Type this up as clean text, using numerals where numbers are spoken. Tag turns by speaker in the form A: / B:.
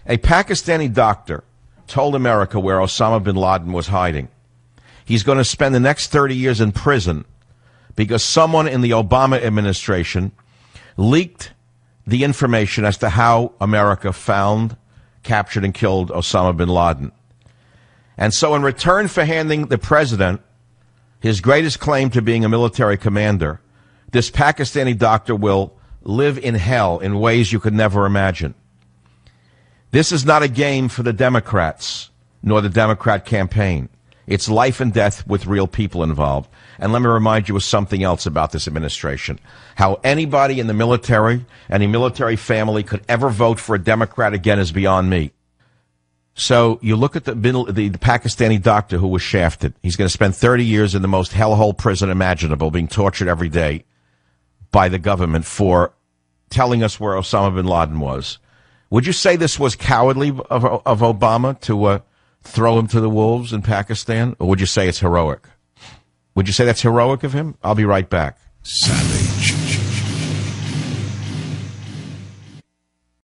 A: A Pakistani doctor told America where Osama bin Laden was hiding. He's going to spend the next 30 years in prison because someone in the Obama administration leaked the information as to how America found, captured, and killed Osama bin Laden. And so in return for handing the president his greatest claim to being a military commander, this Pakistani doctor will live in hell in ways you could never imagine. This is not a game for the Democrats, nor the Democrat campaign. It's life and death with real people involved. And let me remind you of something else about this administration. How anybody in the military, any military family could ever vote for a Democrat again is beyond me. So you look at the Pakistani doctor who was shafted. He's going to spend 30 years in the most hellhole prison imaginable, being tortured every day by the government for telling us where Osama bin Laden was. Would you say this was cowardly of Obama to throw him to the wolves in Pakistan? Or would you say it's heroic? Would you say that's heroic of him? I'll be right back.
B: Savvy.